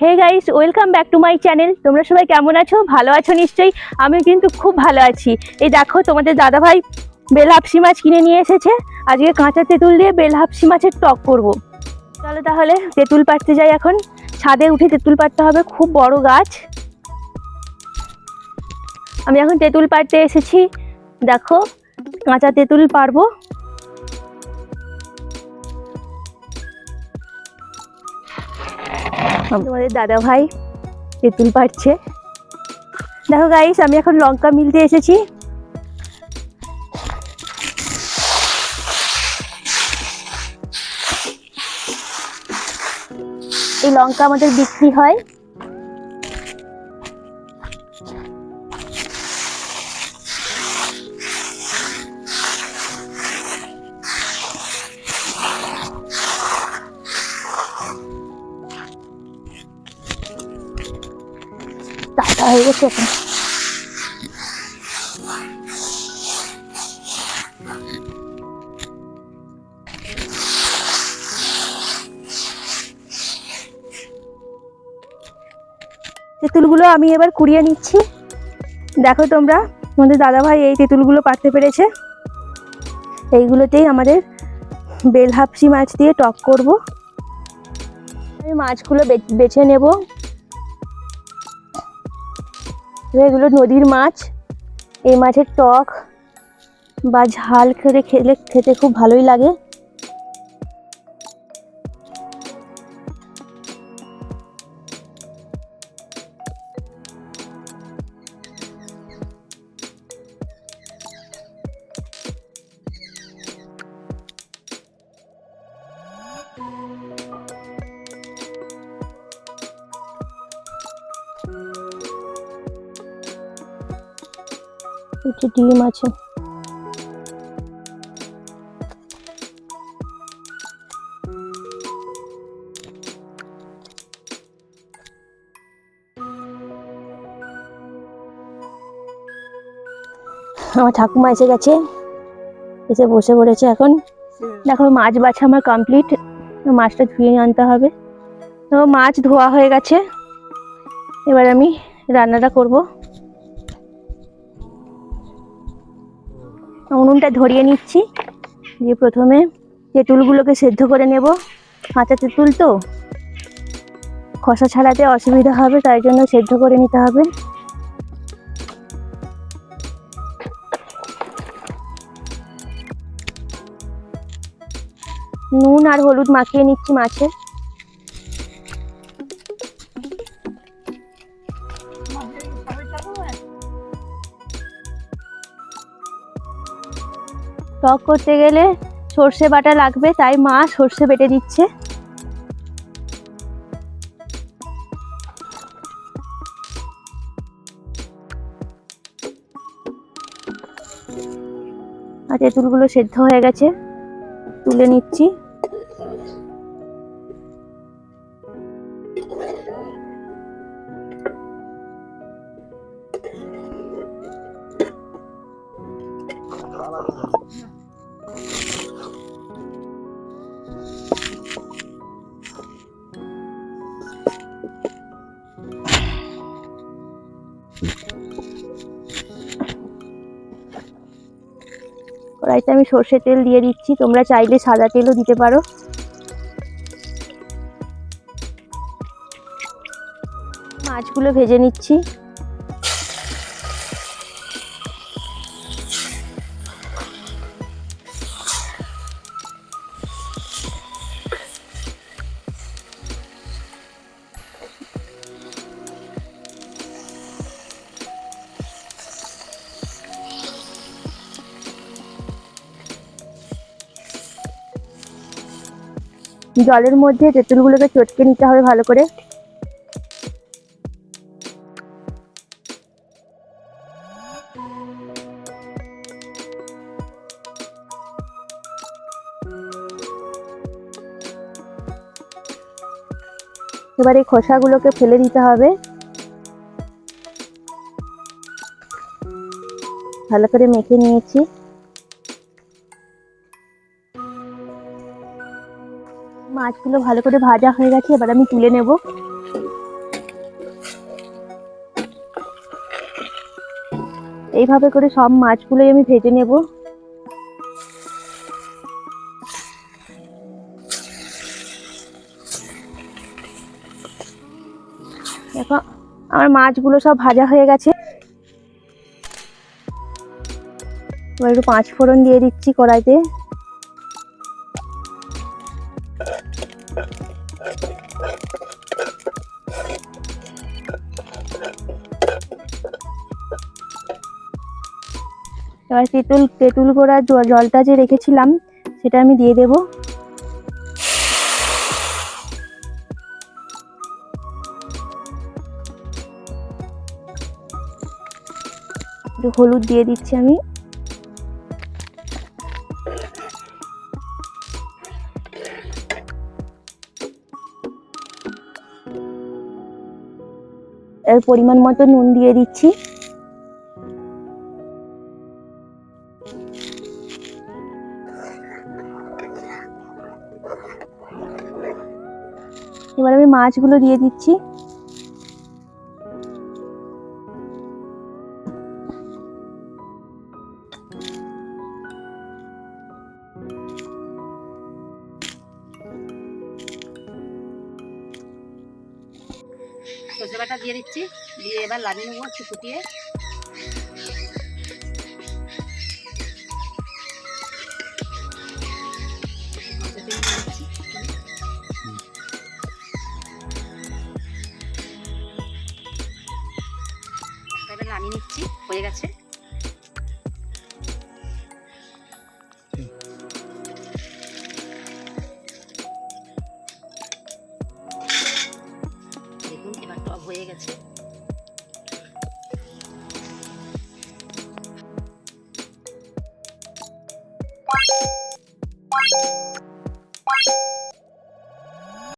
Hey guys, welcome back to my channel. তোমরা সবাই কেমন আছো? ভালো আছো নিশ্চয়ই। আমি কিন্তু খুব ভালো আছি। এই দেখো, তোমাদের দাদাভাই বেলহাপসি মাছ কিনে নিয়ে এসেছে। আজকে কাঁচা তেঁতুল দিয়ে বেলহাপসি মাছের টক করব। চলো তাহলে তেঁতুল পাড়তে যাই। এখন ছাদে উঠে তেঁতুল পাড়তে হবে, খুব বড় গাছ। আমি এখন তেঁতুল পাড়তে এসেছি। দেখো, কাঁচা তেঁতুল পারবো। তোমাদের দাদা ভাই তেঁতুল পাড়ছে। দেখো গাইস, আমি এখন লঙ্কা মিলতে এসেছি। এই লঙ্কা আমাদের বিক্রি হয়। টাটা হয়ে গেছে এখন। তেঁতুলগুলো আমি এবার কুড়িয়ে নিচ্ছি। দেখো তোমরা, আমাদের দাদাভাই এই তেঁতুলগুলো পাড়তে পেরেছে। এইগুলোতেই আমাদের বেলহাপসি মাছ দিয়ে টক করব। আমি মাছগুলো বেছে নেব। এগুলো নদীর মাছ। এই মাছের টক বা ঝাল খেতে খুব ভালোই লাগে। ডিম আছে। আমার ঠাকুমা এসে গেছে, এসে বসে পড়েছে। এখন দেখো, মাছ বাছা আমার কমপ্লিট। মাছটা ধুয়ে আনতে হবে। তো মাছ ধোয়া হয়ে গেছে। এবার আমি রান্নাটা করব। উনুনটা ধরিয়ে নিচ্ছি। দিয়ে প্রথমে তেঁতুলগুলোকে সেদ্ধ করে নেব। কাঁচা তেঁতুল তো, খোসা ছাড়াতে অসুবিধা হবে, তাই জন্য সেদ্ধ করে নিতে হবে। নুন আর হলুদ মাখিয়ে নিচ্ছি মাছে। টক করতে গেলে সর্ষে বাটা লাগবে, তাই মা সর্ষে বেটে দিচ্ছে। আর তেঁতুলগুলো সেদ্ধ হয়ে গেছে, তুলে নিচ্ছি। কড়াইতে আমি সর্ষের তেল দিয়ে দিচ্ছি, তোমরা চাইলে সাদা তেলও দিতে পারো। মাছগুলো ভেজে নিচ্ছি। জলের মধ্যে তেঁতুলগুলোকে চটকে নিতে হবে ভালো করে। এবার এই খোসাগুলোকে ফেলে দিতে হবে। ভালো করে মেখে নিয়েছি। মাছগুলো ভালো করে ভাজা হয়ে গেছে, এবার আমি তুলে নেব। এইভাবে করে সব মাছগুলোই আমি ভেজে নেব। দেখো আমার মাছগুলো সব ভাজা হয়ে গেছে। এবার একটু 5 ফোড়ন দিয়ে দিচ্ছি কড়াইতে। এবার তেঁতুল গোড়া জলটা যে রেখেছিলাম সেটা আমি দিয়ে দেব। একটু হলুদ দিয়ে দিচ্ছি আমি। এর পরিমাণ মতো নুন দিয়ে দিচ্ছি। এবার আমি মাছগুলো দিয়ে দিচ্ছি। সর্ষে বাটা দিয়ে দিচ্ছি, দিয়ে এবার লাগিয়ে নেবো একটু ফুটিয়ে। এবার নামিয়ে নিচ্ছি, হয়ে গেছে। দেখুন এবার টক হয়ে গেছে।